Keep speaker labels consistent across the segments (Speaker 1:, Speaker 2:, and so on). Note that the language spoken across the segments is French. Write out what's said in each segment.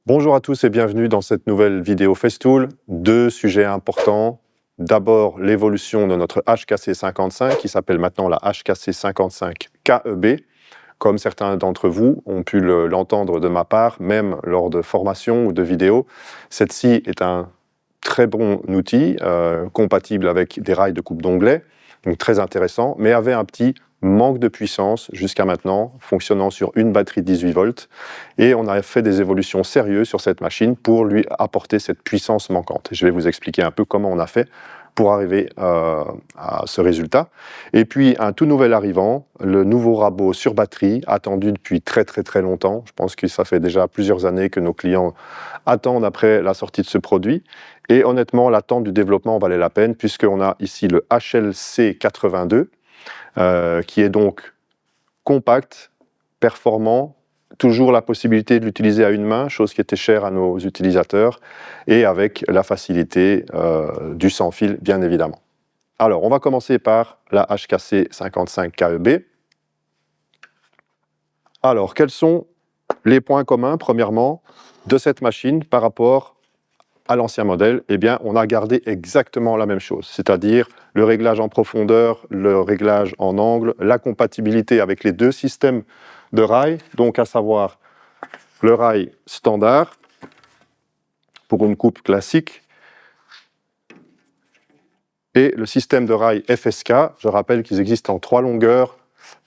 Speaker 1: Bonjour à tous et bienvenue dans cette nouvelle vidéo Festool. Deux sujets importants. D'abord, l'évolution de notre HKC55 qui s'appelle maintenant la HKC55 KEB. Comme certains d'entre vous ont pu l'entendre de ma part, même lors de formations ou de vidéos, cette-ci est un très bon outil compatible avec des rails de coupe d'onglet, donc très intéressant, mais avait un petit manque de puissance jusqu'à maintenant, fonctionnant sur une batterie de 18 volts. Et on a fait des évolutions sérieuses sur cette machine pour lui apporter cette puissance manquante. Je vais vous expliquer un peu comment on a fait pour arriver à ce résultat. Et puis un tout nouvel arrivant, le nouveau Rabo sur batterie, attendu depuis très longtemps. Je pense que ça fait déjà plusieurs années que nos clients attendent après la sortie de ce produit. Et honnêtement, l'attente du développement valait la peine puisqu'on a ici le HLC82, qui est donc compact, performant, toujours la possibilité de l'utiliser à une main, chose qui était chère à nos utilisateurs, et avec la facilité du sans fil, bien évidemment. Alors, on va commencer par la HKC55 KEB. Alors, quels sont les points communs, premièrement, de cette machine par rapport à l'ancien modèle? Eh bien, on a gardé exactement la même chose, c'est-à-dire le réglage en profondeur, le réglage en angle, la compatibilité avec les deux systèmes de rails, donc à savoir le rail standard pour une coupe classique et le système de rail FSK. Je rappelle qu'ils existent en trois longueurs,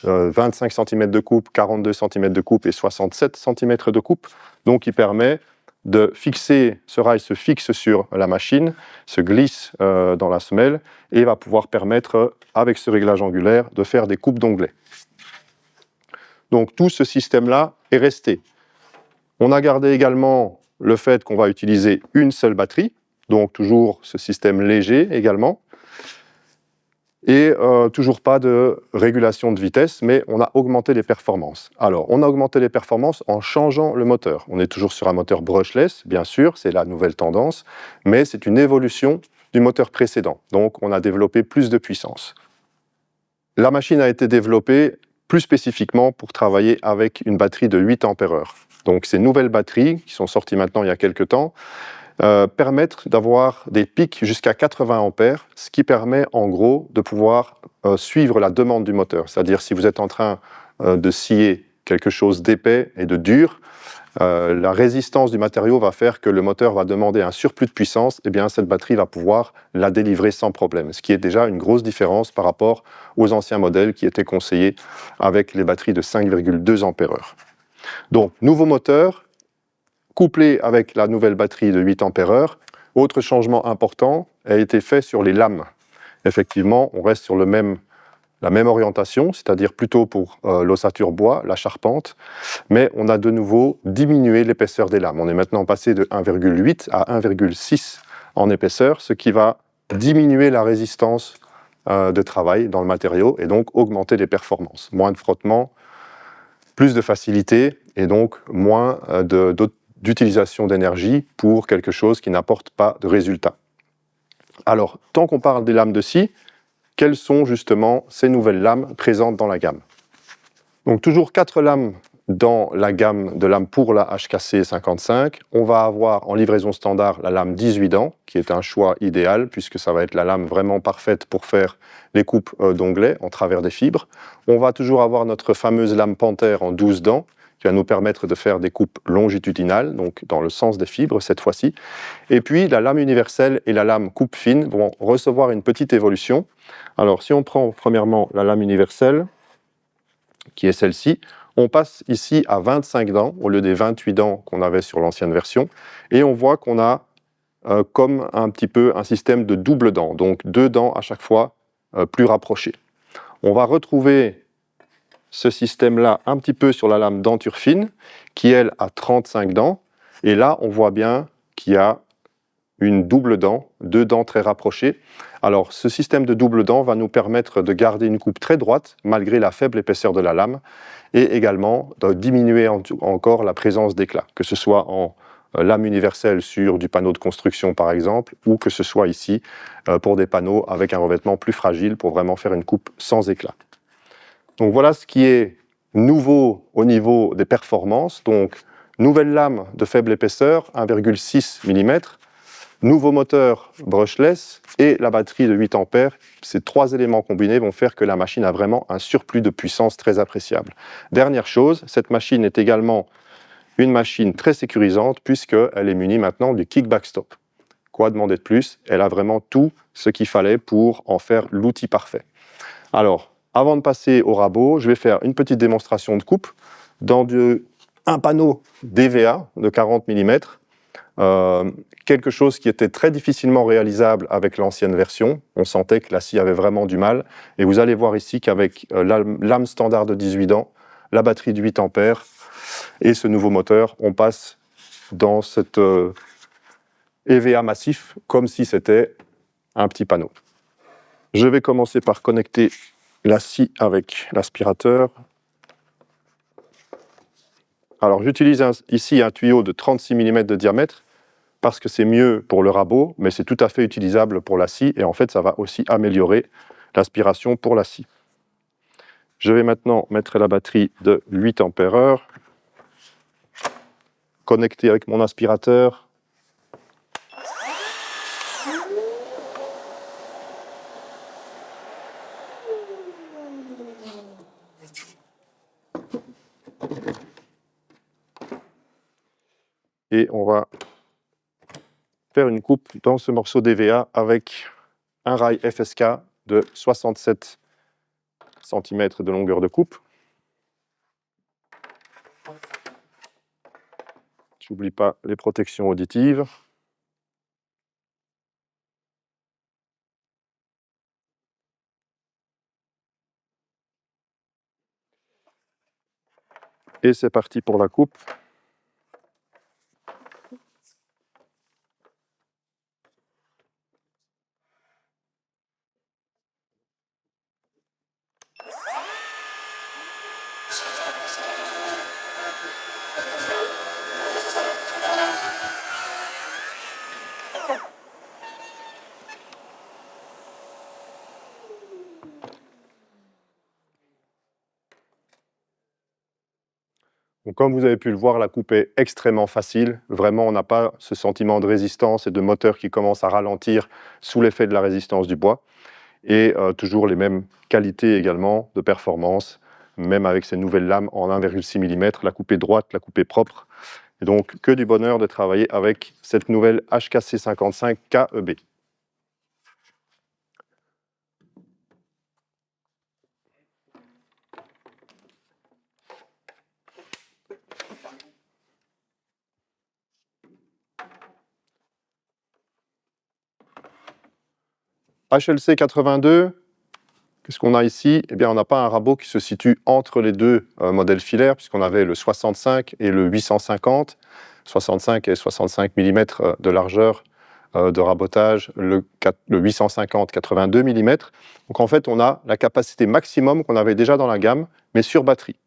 Speaker 1: 25 cm de coupe, 42 cm de coupe et 67 cm de coupe, donc il permet de fixer, ce rail se fixe sur la machine, se glisse dans la semelle et va pouvoir permettre, avec ce réglage angulaire, de faire des coupes d'onglets. Donc tout ce système-là est resté. On a gardé également le fait qu'on va utiliser une seule batterie, donc toujours ce système léger également, et toujours pas de régulation de vitesse, mais on a augmenté les performances. Alors, on a augmenté les performances en changeant le moteur. On est toujours sur un moteur brushless, bien sûr, c'est la nouvelle tendance, mais c'est une évolution du moteur précédent. Donc, on a développé plus de puissance. La machine a été développée plus spécifiquement pour travailler avec une batterie de 8 ampères-heure. Donc, ces nouvelles batteries, qui sont sorties maintenant il y a quelques temps, permettent d'avoir des pics jusqu'à 80 ampères, ce qui permet en gros de pouvoir suivre la demande du moteur. C'est-à-dire si vous êtes en train de scier quelque chose d'épais et de dur, la résistance du matériau va faire que le moteur va demander un surplus de puissance, et bien cette batterie va pouvoir la délivrer sans problème, ce qui est déjà une grosse différence par rapport aux anciens modèles qui étaient conseillés avec les batteries de 5,2 ampères-heure. Donc, nouveau moteur, couplé avec la nouvelle batterie de 8 ampères-heure. Autre changement important a été fait sur les lames. Effectivement, on reste sur la même orientation, c'est-à-dire plutôt pour l'ossature bois, la charpente, mais on a de nouveau diminué l'épaisseur des lames. On est maintenant passé de 1,8 à 1,6 en épaisseur, ce qui va diminuer la résistance de travail dans le matériau et donc augmenter les performances. Moins de frottement, plus de facilité et donc moins d'utilisation d'énergie pour quelque chose qui n'apporte pas de résultat. Alors, tant qu'on parle des lames de scie, quelles sont justement ces nouvelles lames présentes dans la gamme? Donc toujours 4 lames dans la gamme de lames pour la HKC55. On va avoir en livraison standard la lame 18 dents, qui est un choix idéal, puisque ça va être la lame vraiment parfaite pour faire les coupes d'onglets en travers des fibres. On va toujours avoir notre fameuse lame Panthère en 12 dents, qui va nous permettre de faire des coupes longitudinales, donc dans le sens des fibres cette fois-ci. Et puis la lame universelle et la lame coupe fine vont recevoir une petite évolution. Alors si on prend premièrement la lame universelle, qui est celle-ci, on passe ici à 25 dents au lieu des 28 dents qu'on avait sur l'ancienne version, et on voit qu'on a comme un petit peu un système de double dents, donc 2 dents à chaque fois plus rapprochées. On va retrouver ce système-là un petit peu sur la lame denture fine, qui elle a 35 dents, et là on voit bien qu'il y a une double dent, 2 dents très rapprochées. Alors ce système de double dent va nous permettre de garder une coupe très droite, malgré la faible épaisseur de la lame, et également de diminuer encore la présence d'éclats, que ce soit en lame universelle sur du panneau de construction par exemple, ou que ce soit ici pour des panneaux avec un revêtement plus fragile pour vraiment faire une coupe sans éclat. Donc voilà ce qui est nouveau au niveau des performances. Donc Nouvelle lame de faible épaisseur, 1,6 mm. Nouveau moteur brushless et la batterie de 8 ampères. Ces trois éléments combinés vont faire que la machine a vraiment un surplus de puissance très appréciable. Dernière chose, cette machine est également une machine très sécurisante puisqu'elle est munie maintenant du kickback stop. Quoi demander de plus? Elle a vraiment tout ce qu'il fallait pour en faire l'outil parfait. Alors, avant de passer au rabot, je vais faire une petite démonstration de coupe dans un panneau d'EVA de 40 mm. Quelque chose qui était très difficilement réalisable avec l'ancienne version. On sentait que la scie avait vraiment du mal. Et vous allez voir ici qu'avec la lame standard de 18 ans, la batterie de 8 ampères et ce nouveau moteur, on passe dans cet EVA massif comme si c'était un petit panneau. Je vais commencer par connecter la scie avec l'aspirateur. Alors j'utilise ici un tuyau de 36 mm de diamètre parce que c'est mieux pour le rabot, mais c'est tout à fait utilisable pour la scie et en fait ça va aussi améliorer l'aspiration pour la scie. Je vais maintenant mettre la batterie de 8 ampères-heure, connecter avec mon aspirateur. Et on va faire une coupe dans ce morceau d'EVA avec un rail FSK de 67 cm de longueur de coupe. J'oublie pas les protections auditives. Et c'est parti pour la coupe. Donc, comme vous avez pu le voir, la coupe est extrêmement facile. Vraiment, on n'a pas ce sentiment de résistance et de moteur qui commence à ralentir sous l'effet de la résistance du bois. Et toujours les mêmes qualités également de performance, même avec ces nouvelles lames en 1,6 mm. La coupe est droite, la coupe est propre. Et donc, que du bonheur de travailler avec cette nouvelle HKC 55 KEB. HLC 82, qu'est-ce qu'on a ici? Eh bien, on n'a pas un rabot qui se situe entre les deux modèles filaires, puisqu'on avait le 65 et le 850, 65 et 65 mm de largeur de rabotage, le 850, 82 mm. Donc en fait, on a la capacité maximum qu'on avait déjà dans la gamme, mais sur batterie.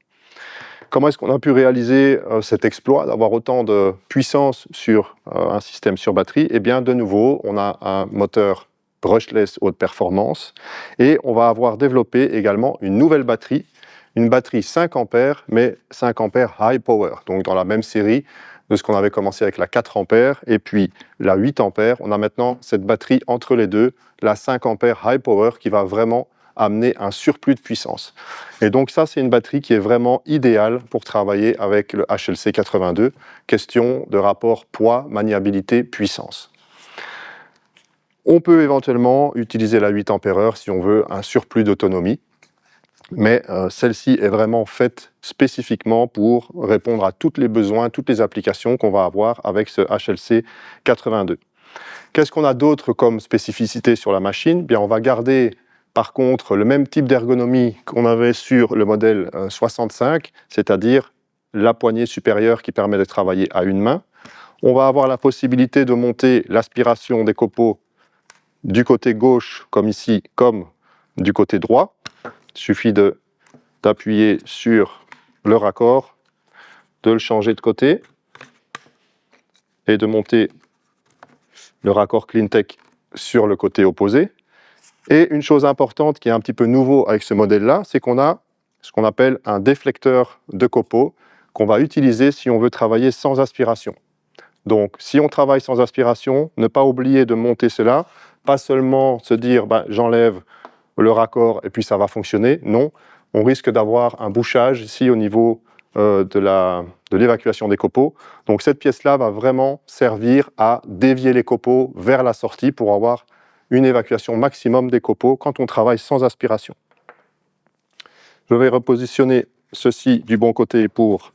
Speaker 1: Comment est-ce qu'on a pu réaliser cet exploit, d'avoir autant de puissance sur un système sur batterie? Eh bien, de nouveau, on a un moteur brushless haute performance et on va avoir développé également une nouvelle batterie, une batterie 5 ampères, mais 5 ampères high power, donc dans la même série de ce qu'on avait commencé avec la 4 ampères et puis la 8 ampères. On a maintenant cette batterie entre les deux, la 5 ampères high power qui va vraiment amener un surplus de puissance. Et donc ça, c'est une batterie qui est vraiment idéale pour travailler avec le HLC 82. Question de rapport poids, maniabilité, puissance. On peut éventuellement utiliser la 8 ampères-heure si on veut un surplus d'autonomie, mais celle-ci est vraiment faite spécifiquement pour répondre à tous les besoins, toutes les applications qu'on va avoir avec ce HLC 82. Qu'est-ce qu'on a d'autre comme spécificité sur la machine? Bien, on va garder par contre le même type d'ergonomie qu'on avait sur le modèle 65, c'est-à-dire la poignée supérieure qui permet de travailler à une main. On va avoir la possibilité de monter l'aspiration des copeaux du côté gauche, comme ici, comme du côté droit. Il suffit d'appuyer sur le raccord, de le changer de côté et de monter le raccord CleanTech sur le côté opposé. Et une chose importante qui est un petit peu nouveau avec ce modèle-là, c'est qu'on a ce qu'on appelle un déflecteur de copeaux qu'on va utiliser si on veut travailler sans aspiration. Donc, si on travaille sans aspiration, ne pas oublier de monter cela, pas seulement se dire j'enlève le raccord et puis ça va fonctionner. Non, on risque d'avoir un bouchage ici au niveau de l'évacuation des copeaux. Donc cette pièce-là va vraiment servir à dévier les copeaux vers la sortie pour avoir une évacuation maximum des copeaux quand on travaille sans aspiration. Je vais repositionner ceci du bon côté pour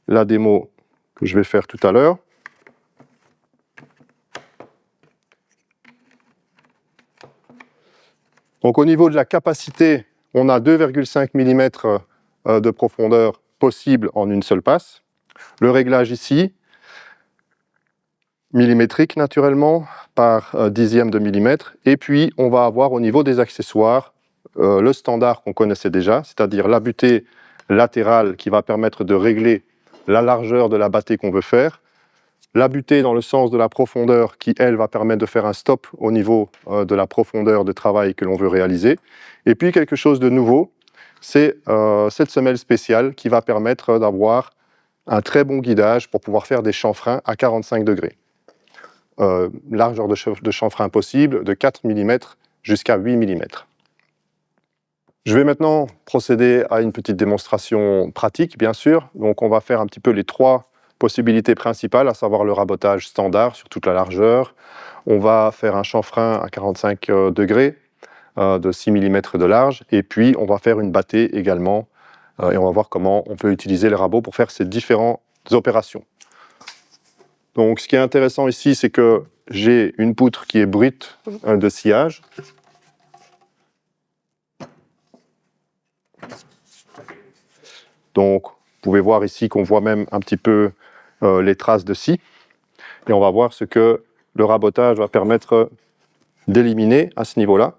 Speaker 1: la démo que je vais faire tout à l'heure. Donc au niveau de la capacité, on a 2,5 mm de profondeur possible en une seule passe. Le réglage ici, millimétrique naturellement, par dixième de millimètre. Et puis on va avoir au niveau des accessoires, le standard qu'on connaissait déjà, c'est-à-dire la butée latérale qui va permettre de régler la largeur de la bâtée qu'on veut faire, la butée dans le sens de la profondeur qui, elle, va permettre de faire un stop au niveau de la profondeur de travail que l'on veut réaliser. Et puis quelque chose de nouveau, c'est cette semelle spéciale qui va permettre d'avoir un très bon guidage pour pouvoir faire des chanfreins à 45 degrés. Largeur de chanfrein possible de 4 mm jusqu'à 8 mm. Je vais maintenant procéder à une petite démonstration pratique, bien sûr. Donc on va faire un petit peu les trois possibilités principales, à savoir le rabotage standard sur toute la largeur. On va faire un chanfrein à 45 degrés de 6 mm de large, et puis on va faire une bâtée également, et on va voir comment on peut utiliser les rabots pour faire ces différentes opérations. Donc ce qui est intéressant ici, c'est que j'ai une poutre qui est brute de sciage. Donc vous pouvez voir ici qu'on voit même un petit peu les traces de scie. Et on va voir ce que le rabotage va permettre d'éliminer à ce niveau-là.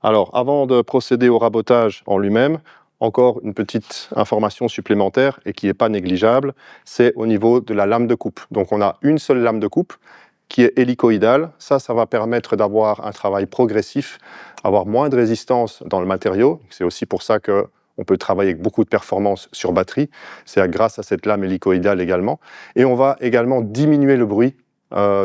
Speaker 1: Alors, avant de procéder au rabotage en lui-même, encore une petite information supplémentaire et qui n'est pas négligeable, c'est au niveau de la lame de coupe. Donc on a une seule lame de coupe qui est hélicoïdale. Ça va permettre d'avoir un travail progressif, avoir moins de résistance dans le matériau. C'est aussi pour ça qu'on peut travailler avec beaucoup de performance sur batterie. C'est grâce à cette lame hélicoïdale également. Et on va également diminuer le bruit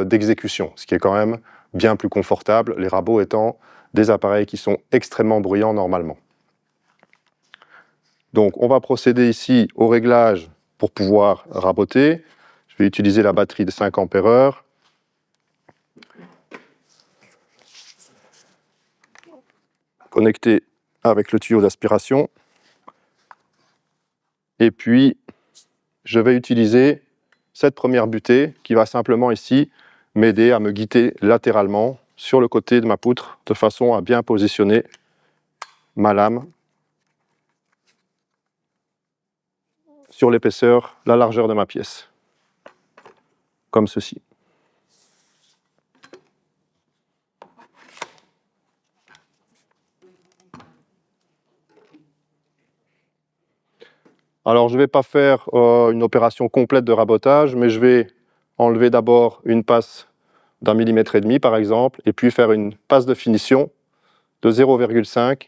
Speaker 1: d'exécution, ce qui est quand même bien plus confortable, les rabots étant des appareils qui sont extrêmement bruyants normalement. Donc on va procéder ici au réglage pour pouvoir raboter. Je vais utiliser la batterie de 5 Ah. Connecté avec le tuyau d'aspiration. Et puis, je vais utiliser cette première butée qui va simplement ici m'aider à me guider latéralement sur le côté de ma poutre de façon à bien positionner ma lame sur l'épaisseur, la largeur de ma pièce, comme ceci. Alors je ne vais pas faire une opération complète de rabotage, mais je vais enlever d'abord une passe d'1,5 mm par exemple, et puis faire une passe de finition de 0,5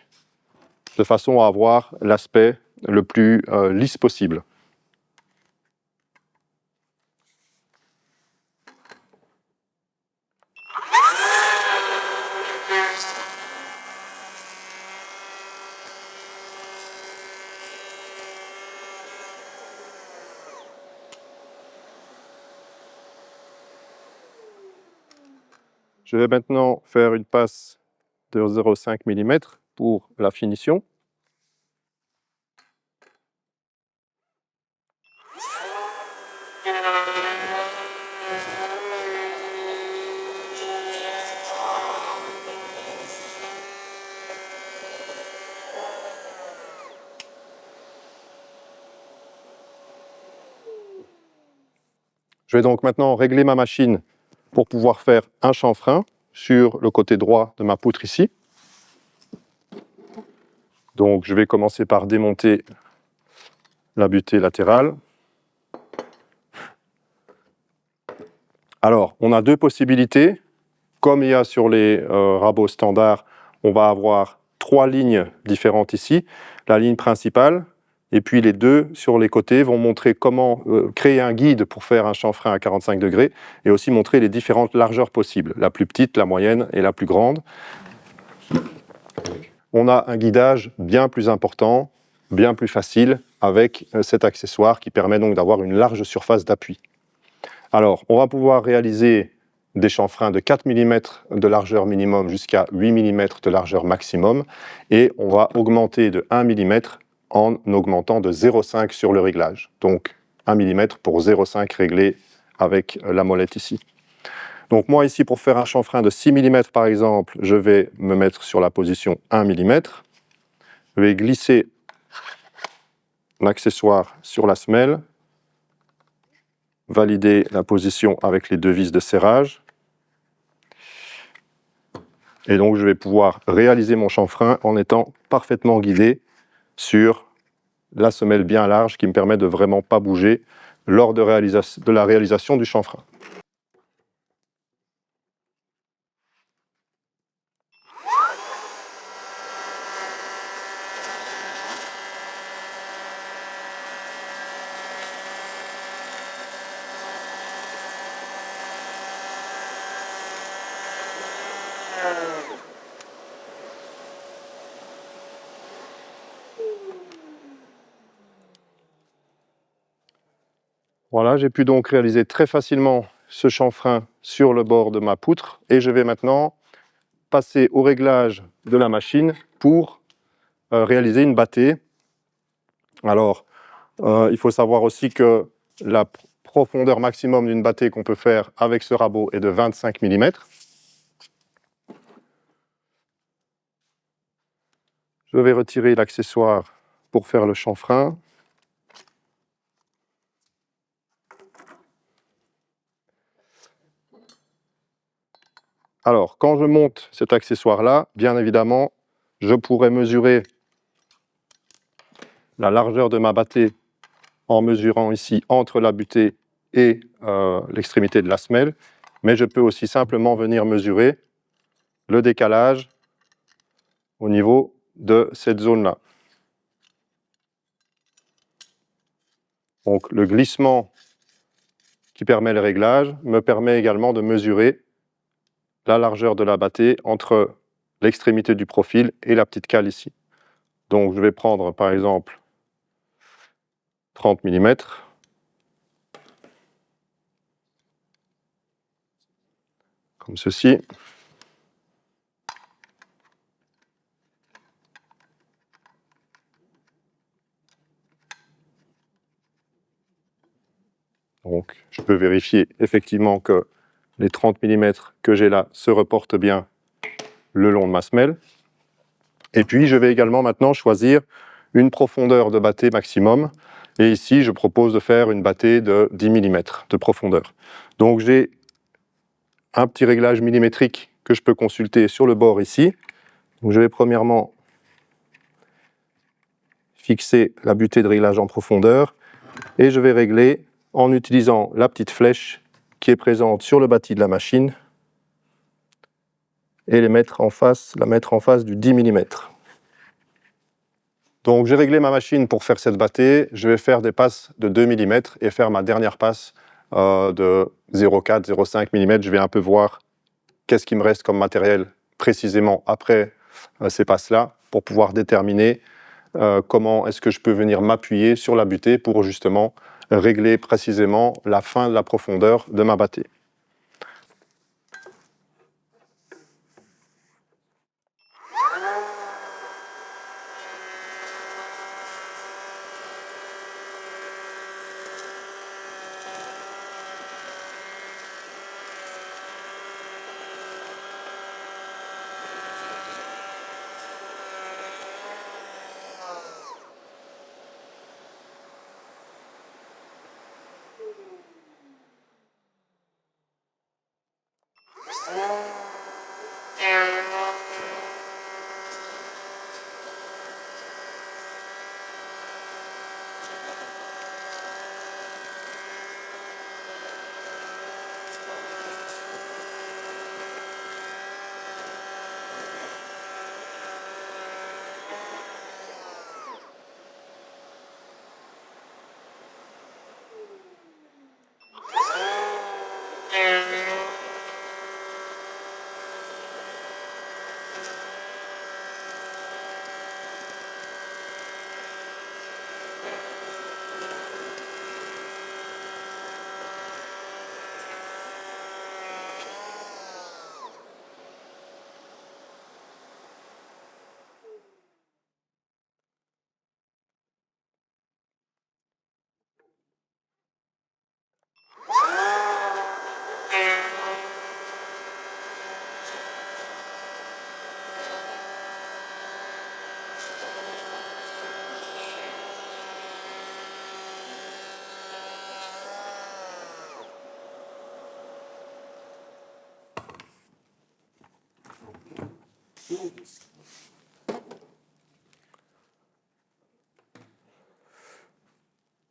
Speaker 1: de façon à avoir l'aspect le plus lisse possible. Je vais maintenant faire une passe de 0,5 mm pour la finition. Je vais donc maintenant régler ma machine pour pouvoir faire un chanfrein sur le côté droit de ma poutre ici. Donc je vais commencer par démonter la butée latérale. Alors, on a deux possibilités. Comme il y a sur les rabots standards, on va avoir 3 lignes différentes ici, la ligne principale, et puis les deux sur les côtés vont montrer comment créer un guide pour faire un chanfrein à 45 degrés, et aussi montrer les différentes largeurs possibles, la plus petite, la moyenne et la plus grande. On a un guidage bien plus important, bien plus facile, avec cet accessoire qui permet donc d'avoir une large surface d'appui. Alors, on va pouvoir réaliser des chanfreins de 4 mm de largeur minimum jusqu'à 8 mm de largeur maximum, et on va augmenter de 1 mm en augmentant de 0,5 sur le réglage. Donc 1 mm pour 0,5 réglé avec la molette ici. Donc moi ici, pour faire un chanfrein de 6 mm par exemple, je vais me mettre sur la position 1 mm. Je vais glisser l'accessoire sur la semelle, valider la position avec les 2 vis de serrage. Et donc je vais pouvoir réaliser mon chanfrein en étant parfaitement guidé sur la semelle bien large qui me permet de vraiment pas bouger lors de la réalisation du chanfrein. Voilà, j'ai pu donc réaliser très facilement ce chanfrein sur le bord de ma poutre, et je vais maintenant passer au réglage de la machine pour réaliser une bâtée. Alors, il faut savoir aussi que la profondeur maximum d'une bâtée qu'on peut faire avec ce rabot est de 25 mm. Je vais retirer l'accessoire pour faire le chanfrein. Alors, quand je monte cet accessoire-là, bien évidemment, je pourrais mesurer la largeur de ma bâtée en mesurant ici entre la butée et l'extrémité de la semelle, mais je peux aussi simplement venir mesurer le décalage au niveau de cette zone-là. Donc le glissement qui permet le réglage me permet également de mesurer la largeur de la bâtée entre l'extrémité du profil et la petite cale ici. Donc je vais prendre par exemple 30 mm. Comme ceci. Donc je peux vérifier effectivement que les 30 mm que j'ai là se reportent bien le long de ma semelle. Et puis je vais également maintenant choisir une profondeur de bâtée maximum. Et ici, je propose de faire une bâtée de 10 mm de profondeur. Donc j'ai un petit réglage millimétrique que je peux consulter sur le bord ici. Donc, je vais premièrement fixer la butée de réglage en profondeur et je vais régler en utilisant la petite flèche qui est présente sur le bâti de la machine et la mettre en face du 10 mm. Donc j'ai réglé ma machine pour faire cette bâtée, je vais faire des passes de 2 mm et faire ma dernière passe de 0,4, 0,5 mm. Je vais un peu voir qu'est-ce qui me reste comme matériel précisément après ces passes-là pour pouvoir déterminer comment est-ce que je peux venir m'appuyer sur la butée pour justement régler précisément la fin de la profondeur de ma bâtée.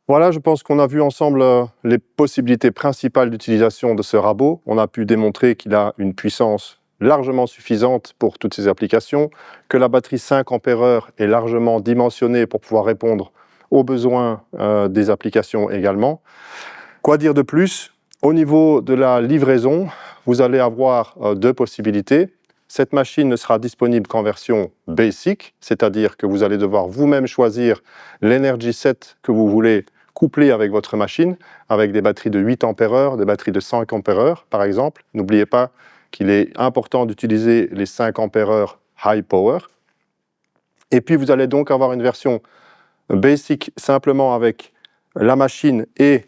Speaker 1: Voilà, je pense qu'on a vu ensemble les possibilités principales d'utilisation de ce rabot. On a pu démontrer qu'il a une puissance largement suffisante pour toutes ces applications, que la batterie 5 ampères est largement dimensionnée pour pouvoir répondre aux besoins des applications également. Quoi dire de plus? Au niveau de la livraison, vous allez avoir deux possibilités. Cette machine ne sera disponible qu'en version basic, c'est-à-dire que vous allez devoir vous-même choisir l'Energy Set que vous voulez coupler avec votre machine, avec des batteries de 8 ampères, des batteries de 5 ampères par exemple. N'oubliez pas qu'il est important d'utiliser les 5 ampères high power. Et puis vous allez donc avoir une version basic simplement avec la machine et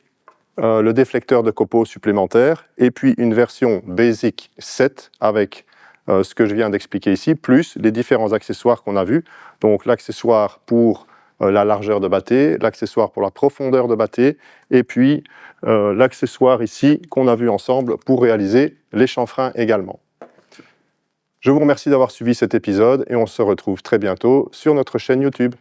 Speaker 1: le déflecteur de copeaux supplémentaire, et puis une version basic 7 avec ce que je viens d'expliquer ici, plus les différents accessoires qu'on a vus. Donc l'accessoire pour la largeur de bâté, l'accessoire pour la profondeur de bâté, et puis l'accessoire ici qu'on a vu ensemble pour réaliser les chanfreins également. Je vous remercie d'avoir suivi cet épisode et on se retrouve très bientôt sur notre chaîne YouTube.